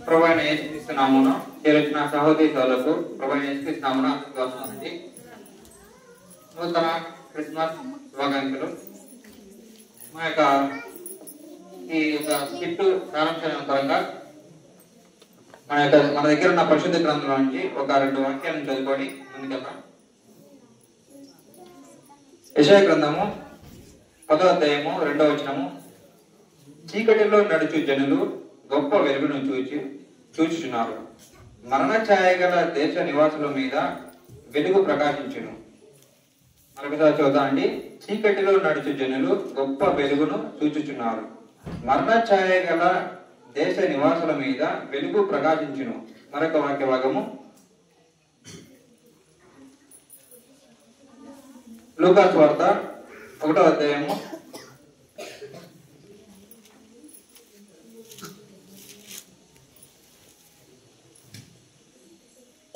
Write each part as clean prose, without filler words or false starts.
ప్రభువైన యేసుక్రీస్తు నామమున చేరుచున్న సహోదరి సోదరులకు ప్రభువైన యేసుక్రీస్తు నామమున వందనాలండి. నూతన క్రిస్మస్ శుభాకాంక్షలు. మా యొక్క ఈ స్కిట్ ప్రారంభించడంగా మన దగ్గర ఉన్న పరిశుద్ధ గ్రంథంలో నుంచి ఒక 2 వాక్యాలను చదువుకొని ముందుకెళ్తాం. యెషయా గ్రంథము 10వ అధ్యాయము 2వ వచనము. చీకటిలో నడుచు జనులు గొప్ప వెలుగును చూచుచున్నారు. మరణ ఛాయ గల దేశ నివాసుల మీద వెలుగు ప్రకాశించును. మరొకసారి చూద్దామండి. చీకటిలో నడుచు జనులు గొప్ప వెలుగును చూచుచున్నారు. మరణ ఛాయ గల దేశ నివాసుల మీద వెలుగు ప్రకాశించును. మరొక వాక్య భాగము లూకా సువార్త 1వ అధ్యాయము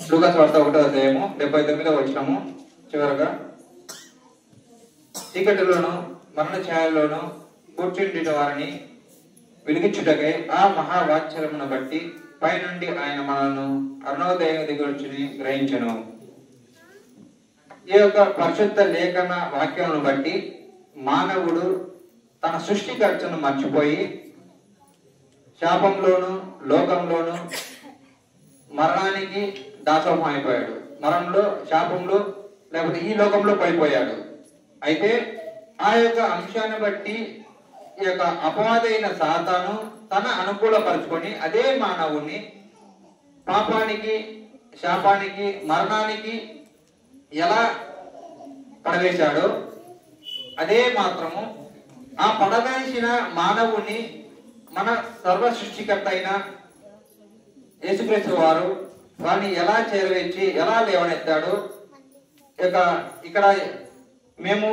79వ వచనము. చివరగా చీకటిలోను మరణ ఛాయలోను కూర్చుండిన వారిని వెలిగించుటకై ఆ మహావాత్సల్యమును బట్టి పైనుండి ఆయన మనను అరుణోదయం దిగువచ్చుని గ్రహించెను. ఈ యొక్క పరిశుద్ధ లేఖన వాక్యమును బట్టి మానవుడు తన సృష్టికర్తను మర్చిపోయి శాపంలోను లోకంలోను మరణానికి దాసోహం అయిపోయాడు. మరణంలో, శాపంలో, లేకపోతే ఈ లోకంలో పడిపోయాడు. అయితే ఆ యొక్క అంశాన్ని బట్టి ఈ యొక్క అపవాదైన సాతాను తన అనుకూలపరుచుకొని అదే మానవుని పాపానికి, శాపానికి, మరణానికి ఎలా పడవేశాడో అదే మాత్రము ఆ పడవేసిన మానవుని మన సర్వ సృష్టికర్త అయిన యేసుక్రీస్తు వారు వారిని ఎలా చేరవేసి ఎలా లేవనెత్తాడో ఇక్కడ మేము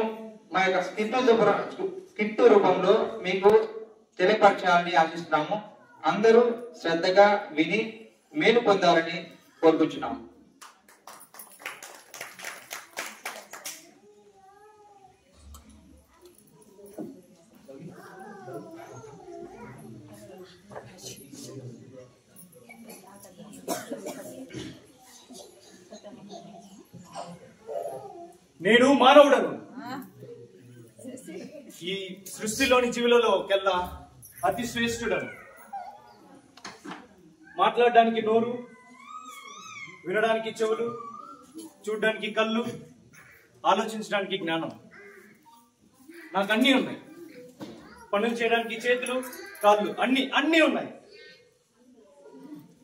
మా యొక్క స్కిట్ రూపంలో మీకు తెలియపరచాలని ఆశిస్తున్నాము. అందరూ శ్రద్ధగా విని మేలు పొందాలని కోరుకుంటున్నాము. నేను మానవుడను. ఈ సృష్టిలోని జీవులలో కెల్లా అతి శ్రేష్ఠుడను. మాట్లాడడానికి నోరు, వినడానికి చెవులు, చూడడానికి కళ్ళు, ఆలోచించడానికి జ్ఞానం. నాకు అన్నీ ఉన్నాయి. పనులు చేయడానికి చేతులు, కాళ్ళు, అన్నీ ఉన్నాయి.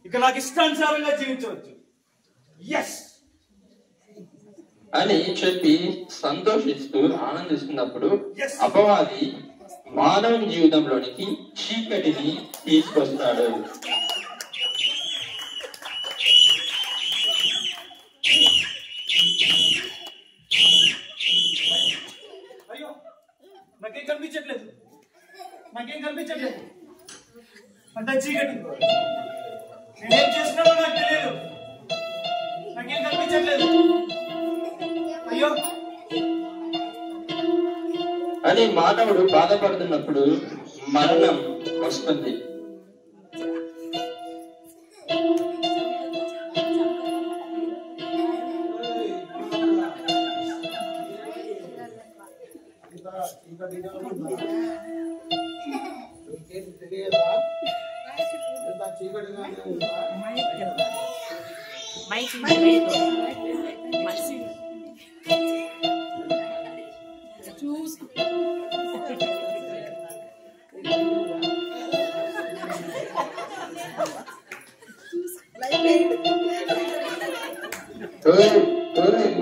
ఇక నాకు ఇష్టానుసారంగా జీవించవచ్చు. ఎస్ అని చెప్పి సంతోషిస్తూ ఆనందిస్తున్నప్పుడు అపవాది మానవుని జీవితంలోనికి చీకటిని తీసుకొస్తాడు. అయ్యో నాకేం కనిపించట్లేదు అంత చీకటి. నేనేం చేస్తున్నానో నాకు తెలియదు. నాకేం కనిపించట్లేదు. అయ్యో అని మానవుడు బాధపడుతున్నప్పుడు మరణం వస్తుంది.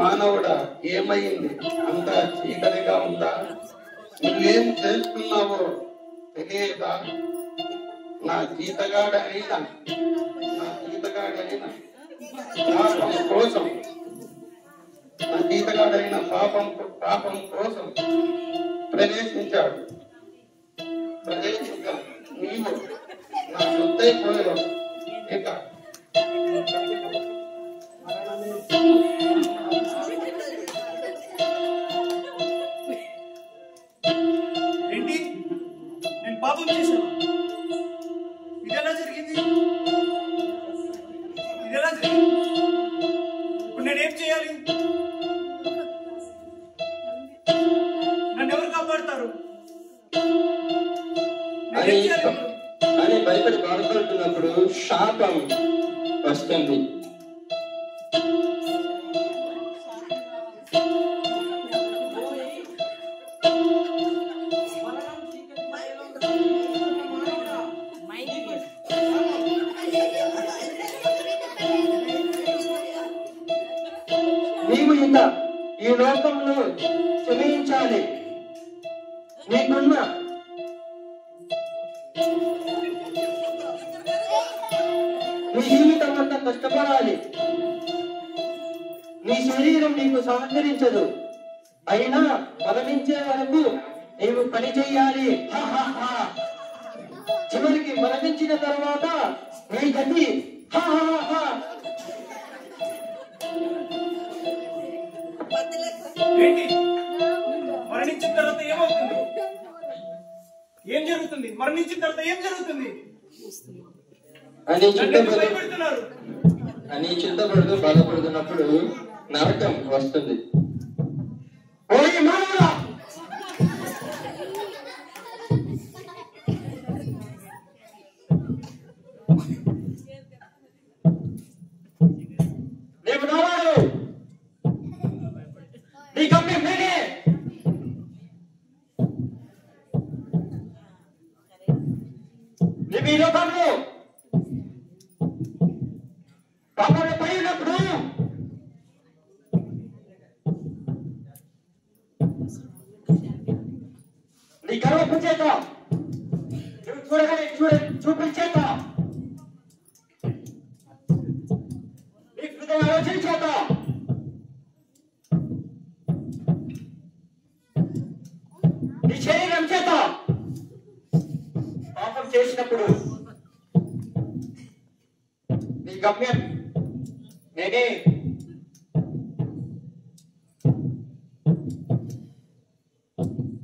మానవుడా, ఏమైంది? అంత చీకటిగా ఉందా? నువ్వేం చేస్తున్నావో తెలియదా? నా జీతగాడైన పాపం కోసం, నా జీతగాడైన పాపం కోసం ప్రవేశించాడు. నీవు నా సొత్తైపోయావు. ఇక ఏంటి? నేను పాపం చేశాను. ఇది ఎలా జరిగింది? ఇప్పుడు నేనేం చేయాలి? నన్ను ఎవరు కాపాడతారు? అని భయపడి బాధపడుతున్నప్పుడు శాపం వస్తుంది. నీవు ఇంకా ఈ లోకంలో క్షమించాలి. నీకున్న నీ జీవితం అంతా కష్టపడాలి. నీ శరీరం నీకు సహకరించదు. అయినా మరణించే వరకు నీవు పని చేయాలి. చివరికి మరణించిన తర్వాత నీ గతి ఏంటి? మరణించిన తర్వాత ఏమవుతుంది? ఏం జరుగుతుంది? మరణించిన తర్వాత ఏం జరుగుతుంది అని చింతపడుతూ బాధపడుతున్నప్పుడు నరకం వస్తుంది. నీవు రావాలి. నీ గమ్యం నేనే. నీవు ఈ లోకంలో పాపంలో పడి ఉన్నప్పుడు నీ గర్వపు చేత నువ్వు చూడగానే చూపించేత నీ హృదయ ఆలోచన చేత నీ శరీరం చేత పాపం చేసినప్పుడు నీ గమ్యం నేనే.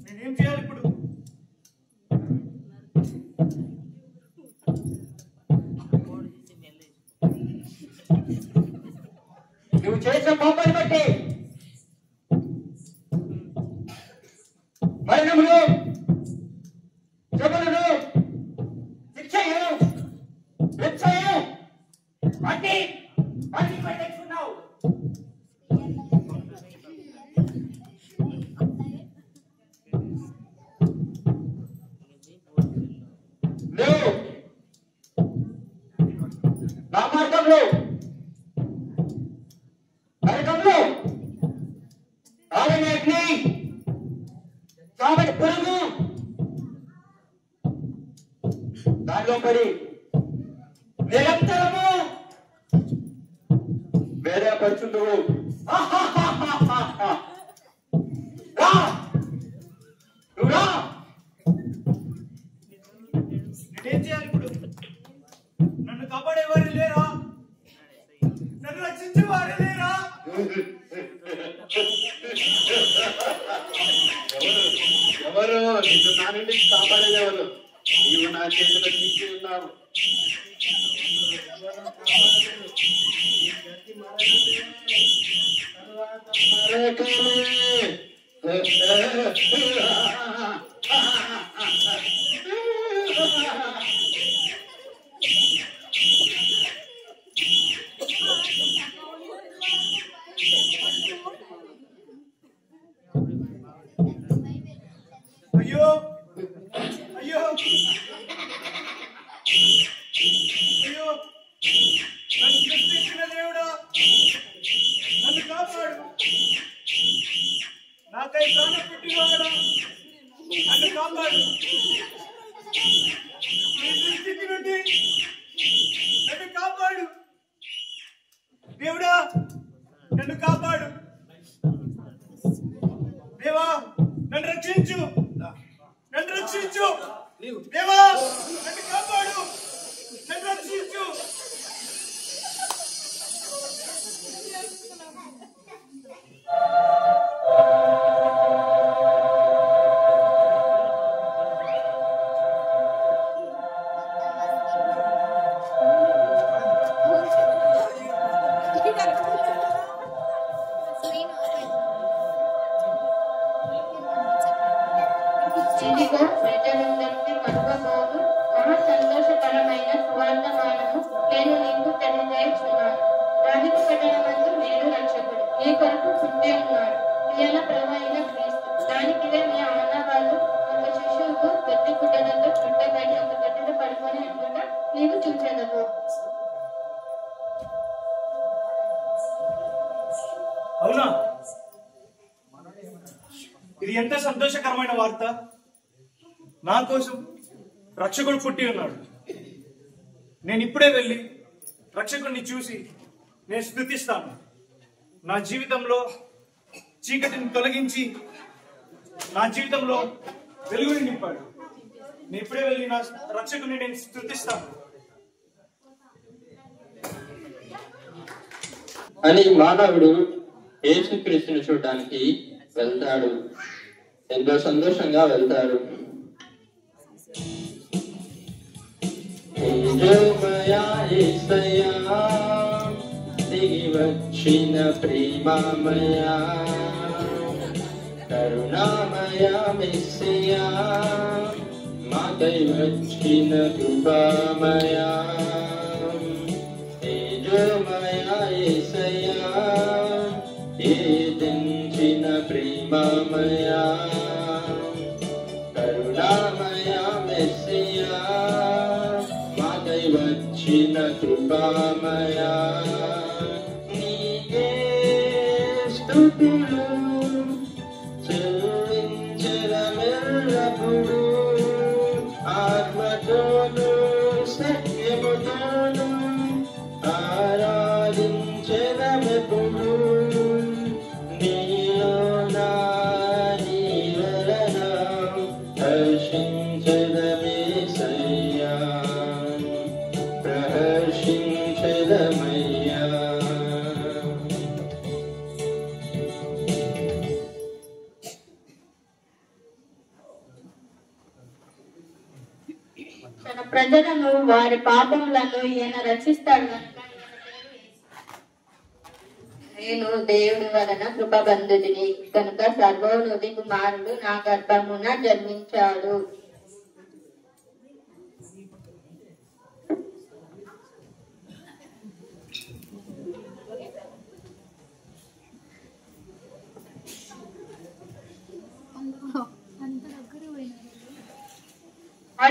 నేనేం చేయాలి ఇప్పుడు? నువ్వు చేసిన పాపాన్ని బట్టి మరణములు, శ్రమలను, శిక్షయు, హింసయు అన్ని తెచ్చుకున్నావు. నువ్వు నా మార్గంలో నరకంలో ఆరని అగ్ని, కాబట్టి పురుగు దానిలో పడి నిరంతరము వేరే పరుచుందువు. నేనేం చేయాలి ఇప్పుడు? నన్ను కాపాడేవారు లేరా? నన్ను రక్షించేవారు లేరా? ఎవరు నిన్ను నా నుండి కాపాడేదెవరు? నీవు నా చేతిలో తీసి ఉన్నావు. అయ్యో అయ్యో అయ్యో, నన్ను సృష్టించిన దేవుడా, నన్ను కాపాడు. నాకై ప్రాణం పెట్టినవాడా, నన్ను కాపాడు. నీ స్థితి నుండి నన్ను కాపాడు. దేవుడా, నన్ను కాపాడు. దేవా, నన్ను రక్షించు. నన్ను రక్షించు. దేవా, నన్ను కాపాడు. నన్ను రక్షించు. ఎంత సంతోషకరమైన వార్త! నా కోసం రక్షకుడు పుట్టి ఉన్నాడు. నేను ఇప్పుడే వెళ్ళి రక్షకుడిని చూసి నేను స్తుతిస్తాను. నా జీవితంలో చీకటిని తొలగించి నా జీవితంలో వెలుగుని నింపాడు. నేను ఇప్పుడే వెళ్ళి నా రక్షకుడిని నేను స్తుతిస్తాను అని మానవుడు యేసుక్రీస్తుని చూడడానికి వెళ్తాడు. ఎంతో సంతోషంగా వెళ్తాడు. తేజోమయా యేసయ్యా, దిగి వచ్చిన ప్రేమమయా, కరుణామయా మెస్సియా, మాకై వచ్చిన కృపామయా. తేజోమయా యేసయ్యా, ఏదించిన ప్రేమమయా, కరుణామయా మెస్సియా, మాకై వచ్చిన కృపామయా. నీకే స్తుతులు చెల్లించెదమెల్లప్పుడూ, ఆత్మతోనూ సత్యముతోనూ ఆరాధించెదమెప్పుడూ. నీలో నా నీ వలన హర్షించెదమేసయ్యా, ప్రహర్షించెదమయ్యా. తన ప్రజలను వారి పాపములను ఈయన రక్షిస్తాడు కనుక నేను దేవుడి వలన కృపబంధుడిని కనుక సర్వోన్నతి కుమారుడు నా గర్భమున జన్మించాడు. ఆ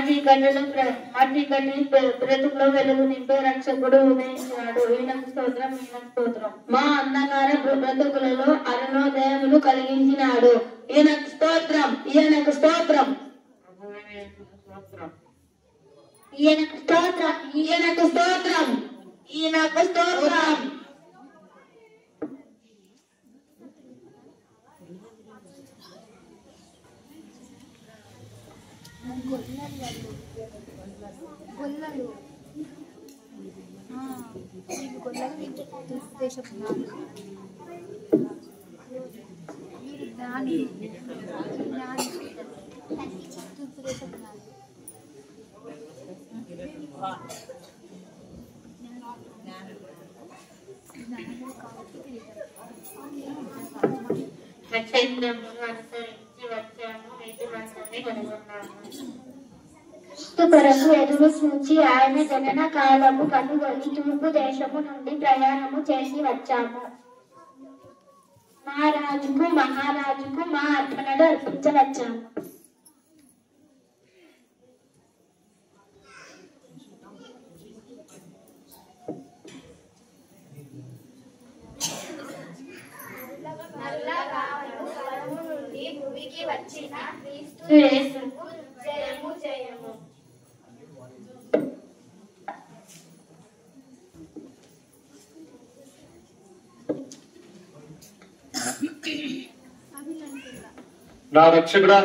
చీకటిని బ్రతుకులో వెలుగు నింపే రక్షకుడు ఉదయించాడు. ఈయనకు స్తోత్రం, ఈయనకు స్తోత్రం. మా అంధకార బ్రతుకులలో అరుణోదయములు కలిగించినాడు. ఈయనకు స్తోత్రం, ఈయనకు స్తోత్రం, ఈయనకు స్తోత్రం, ఈయనకు స్తోత్రం, ఈయనకు స్తోత్రం. గొల్లలు దుర్దేశపు వీరు జ్ఞాని దుర్దేశపు కొరకు ఎదురు చూచి ఆయన జనన కాలము కనుగొని తూర్పు దేశము నుండి ప్రయాణము చేసి వచ్చాము. మహారాజుకు మా అర్పణలు అర్పించవచ్చాము. భూమికి వచ్చిన క్రీస్తు యేసుకు జయము జయము. నా రక్షకుడా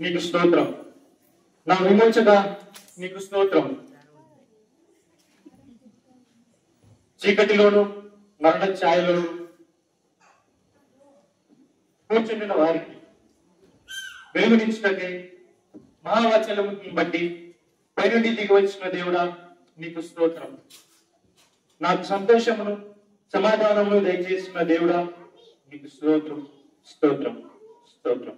నీకు స్తోత్రం, నా విమోచక నీకు స్తోత్రం. చీకటిలోను మరణ ఛాయలోను కూర్చుండిన వారికి వెలుగునించుటకే మహావాచలముని బట్టి పైనుండి దిగి వచ్చిన దేవుడా నీకు స్తోత్రం. నాకు సంతోషమును సమాధానమును దయచేసిన దేవుడా నీకు స్తోత్రం, స్తోత్రం, స్తోత్రం.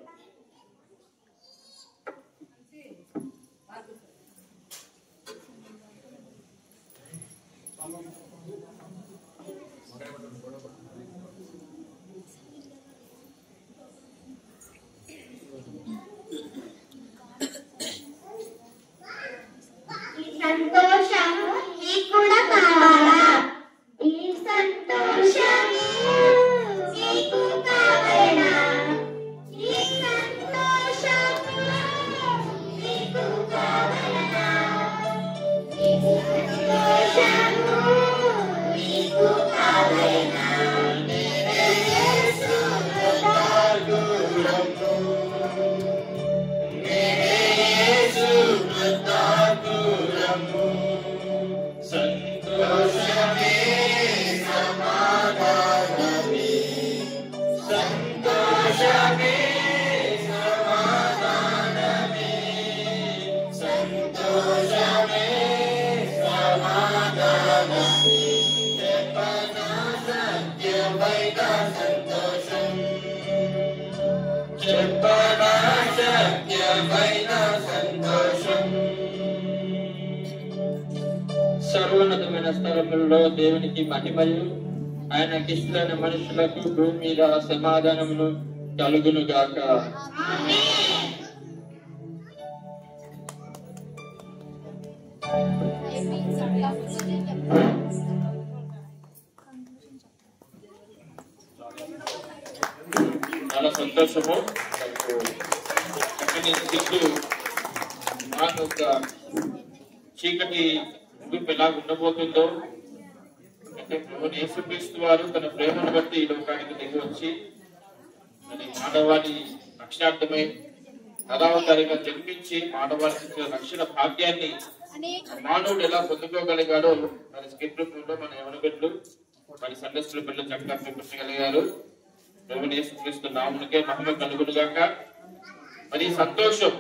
సంతోషము నీకు కూడా కావాలా? ఈ సంతోషము నీకు కావాలా? ఈ సంతోషము సర్వోన్నతమైన స్థలములలో దేవునికి మహిమయు ఆయనకి ఇష్టమైన మనుషులకు భూమి మీద సమాధానమును కలుగును గాక. చాలా సంతోషము. చక్కని దిక్కు మా యొక్క చీకటి ముగింపు ఎలా ఉండబోతుందో, అంటే యేసుక్రీస్తు వారు తన ప్రేమను బట్టి ఈ లోకానికి దిగి వచ్చి మానవాళి రక్షణార్థమై నరావతారిగా జన్మించి మానవాళికి రక్షణ భాగ్యాన్ని మానవుడు ఎలా పొందుకోగలిగాడో మరి స్కిట్ రూపంలో మన యవనబిడ్డలు మరి సండే స్కూల్ బిడ్డలు చక్కగా చూపించగలిగారు. ప్రభువైన యేసుక్రీస్తు నామమునకే మహిమ కలుగును గాక. మరి సంతోషం,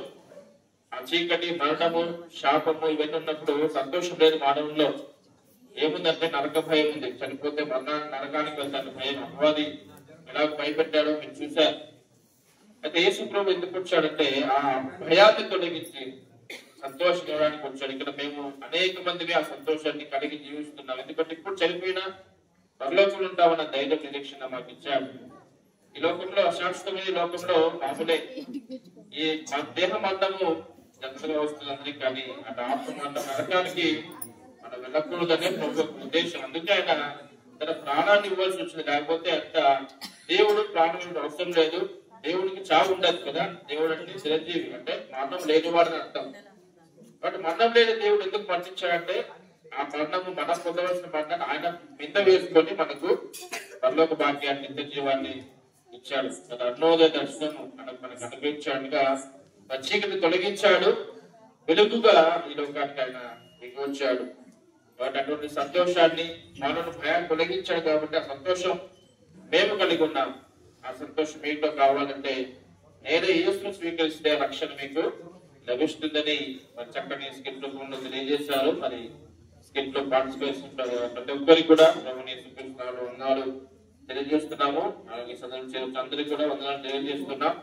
ఆ చీకటి, మరణము, శాపము ఇవన్నీ ఉన్నప్పుడు సంతోషం లేదు మానవుల్లో. ఏముందంటే నరక భయం ఉంది. చనిపోతే నరకానికి వెళ్తాను భయం. అపవాది ఎలా భయపెట్టాడో మీరు చూశారు. అయితే యేసు ప్రభు ఎందుకు వచ్చాడంటే ఆ భయాన్ని తొలగించి సంతోషం ఇవ్వడానికి వచ్చాడు. ఇక్కడ మేము అనేక మందిని ఆ సంతోషాన్ని కలిగి జీవిస్తున్నాం. ఎందుకంటే ఇప్పుడు చనిపోయినా పరలోకంలో ఉంటామన్న ధైర్య నిరీక్షణ మాకు ఇచ్చాడు. ఈ లోకంలో అశాశ్వతమైన లోకంలో మామూలే. ఈ దేహ మండము జంతువుగా వస్తుంది అందరికి, కానీ అటు ఆత్మ మండం నరకానికి మనం వెళ్ళకూడదనే ప్రభు ఉద్దేశం. అందుకే ఆయన తన ప్రాణాన్ని ఇవ్వాల్సి వచ్చింది. లేకపోతే అంత దేవుడు ప్రాణం అవసరం లేదు. దేవుడికి చావు ఉండదు కదా. దేవుడు అంటే చిరంజీవి, అంటే మరణం లేనివాడని అర్థం. బట్ మరణం లేని దేవుడు ఎందుకు మరణించాడంటే ఆ మరణము మనం పొందవలసిన మరణాన్ని ఆయన మింద వేసుకొని మనకు పరలోక భాగ్యాన్ని, నిత్య జీవాన్ని ఇచ్చాడు. తన అరుణోదయ దర్శనము మనకు అనుభవించాడుగా చీకటి తొలగించాడు, వెలుగుగా ఈ లోకానికి ఆయన దిగి వచ్చాడు. వాటి అటువంటి సంతోషాన్ని మనను భయాన్ని తొలగించాడు కాబట్టి ఆ సంతోషం మేము కలిగి ఉన్నాం. ఆ సంతోషం మీతో కావాలంటే నేనే యేసును స్వీకరిస్తే రక్షణ మీకు లభిస్తుందని మరి చక్కని స్కిట్ రూపంలో తెలియజేశారు. మరి స్కిట్ లో పార్టిసిపేట్ ప్రతి ఒక్కరికి కూడా ప్రభువుని యేసుక్రీస్తు నామములో వందనాలు తెలియజేస్తున్నాము. అలాగే సదరు అందరికీ కూడా వందనాలు తెలియజేస్తున్నాం.